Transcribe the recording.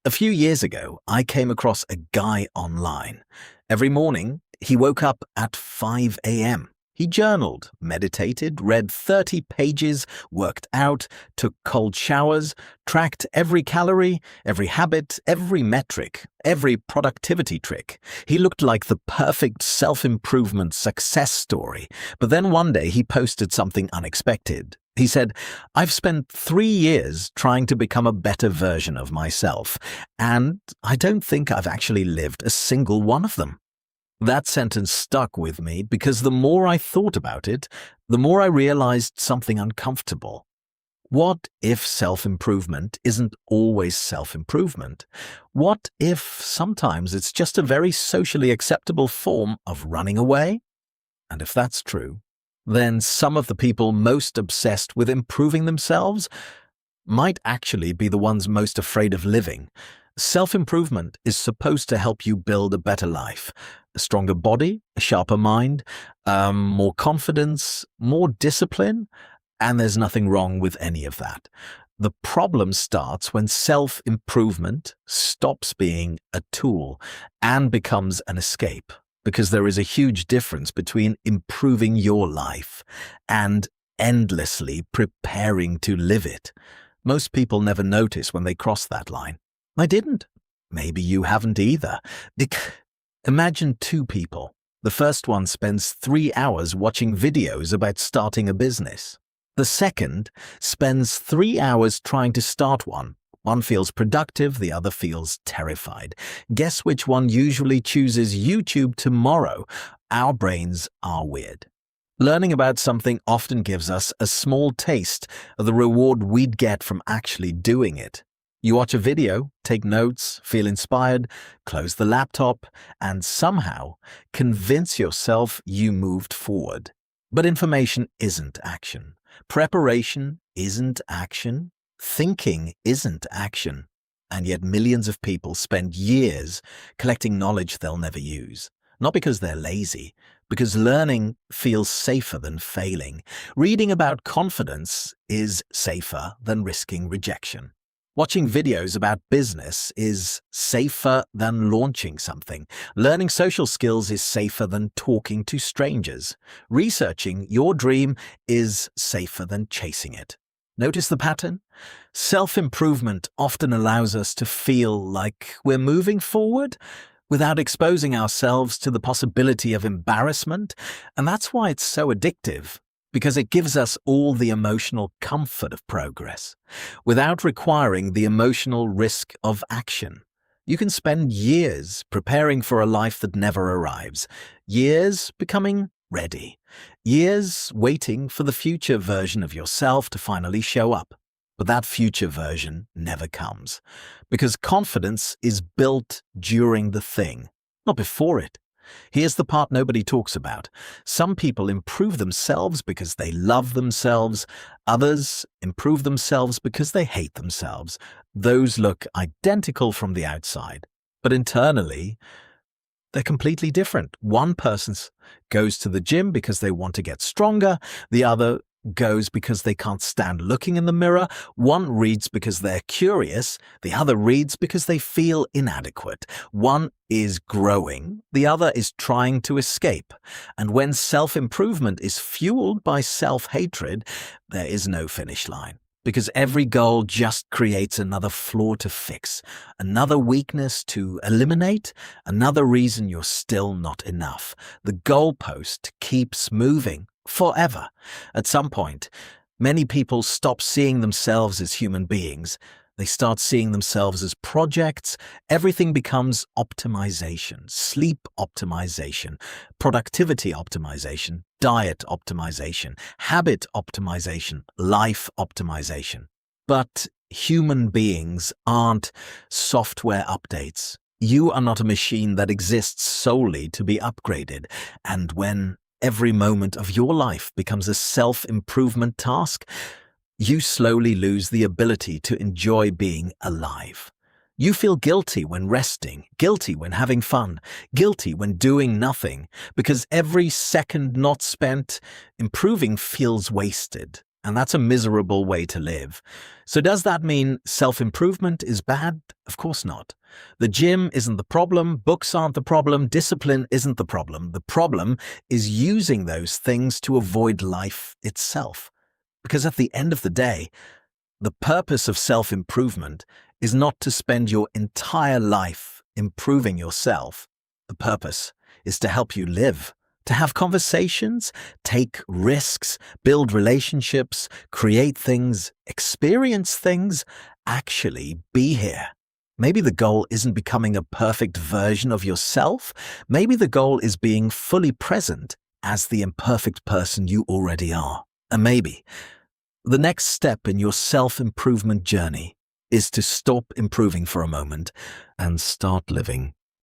A few years ago, I came across a guy online. Every morning, he woke up at 5 a.m. He journaled, meditated, read 30 pages, worked out, took cold showers, tracked every calorie, every habit, every metric, every productivity trick. He looked like the perfect self-improvement success story. But then one day he posted something unexpected. He said, "I've spent 3 years trying to become a better version of myself, and I don't think I've actually lived a single one of them." That sentence stuck with me because the more I thought about it, the more I realized something uncomfortable. What if self-improvement isn't always self-improvement? What if sometimes it's just a very socially acceptable form of running away? And if that's true, then some of the people most obsessed with improving themselves might actually be the ones most afraid of living. Self-improvement is supposed to help you build a better life, a stronger body, a sharper mind, more confidence, more discipline, and there's nothing wrong with any of that. The problem starts when self-improvement stops being a tool and becomes an escape, because there is a huge difference between improving your life and endlessly preparing to live it. Most people never notice when they cross that line. I didn't. Maybe you haven't either. Imagine two people. The first one spends 3 hours watching videos about starting a business. The second spends 3 hours trying to start one. One feels productive, the other feels terrified. Guess which one usually chooses YouTube tomorrow? Our brains are weird. Learning about something often gives us a small taste of the reward we'd get from actually doing it. You watch a video, take notes, feel inspired, close the laptop, and somehow convince yourself you moved forward. But information isn't action. Preparation isn't action. Thinking isn't action. And yet millions of people spend years collecting knowledge they'll never use. Not because they're lazy, because learning feels safer than failing. Reading about confidence is safer than risking rejection. Watching videos about business is safer than launching something. Learning social skills is safer than talking to strangers. Researching your dream is safer than chasing it. Notice the pattern? Self-improvement often allows us to feel like we're moving forward without exposing ourselves to the possibility of embarrassment, and that's why it's so addictive. Because it gives us all the emotional comfort of progress, without requiring the emotional risk of action. You can spend years preparing for a life that never arrives, years becoming ready, years waiting for the future version of yourself to finally show up. But that future version never comes, because confidence is built during the thing, not before it. Here's the part nobody talks about. Some people improve themselves because they love themselves. Others improve themselves because they hate themselves. Those look identical from the outside, but internally, they're completely different. One person goes to the gym because they want to get stronger. The other goes because they can't stand looking in the mirror. One reads because they're curious. The other reads because they feel inadequate. One is growing. The other is trying to escape. And when self-improvement is fueled by self-hatred, there is no finish line. Because every goal just creates another flaw to fix, another weakness to eliminate, another reason you're still not enough. The goalpost keeps moving. Forever. At some point, many people stop seeing themselves as human beings. They start seeing themselves as projects. Everything becomes optimization, sleep optimization, productivity optimization, diet optimization, habit optimization, life optimization. But human beings aren't software updates. You are not a machine that exists solely to be upgraded. And when every moment of your life becomes a self-improvement task, you slowly lose the ability to enjoy being alive. You feel guilty when resting, guilty when having fun, guilty when doing nothing, because every second not spent improving feels wasted. And that's a miserable way to live. So does that mean self-improvement is bad? Of course not. The gym isn't the problem, books aren't the problem, discipline isn't the problem. The problem is using those things to avoid life itself. Because at the end of the day, the purpose of self-improvement is not to spend your entire life improving yourself. The purpose is to help you live, to have conversations, take risks, build relationships, create things, experience things, actually be here. Maybe the goal isn't becoming a perfect version of yourself. Maybe the goal is being fully present as the imperfect person you already are. And maybe the next step in your self-improvement journey is to stop improving for a moment and start living.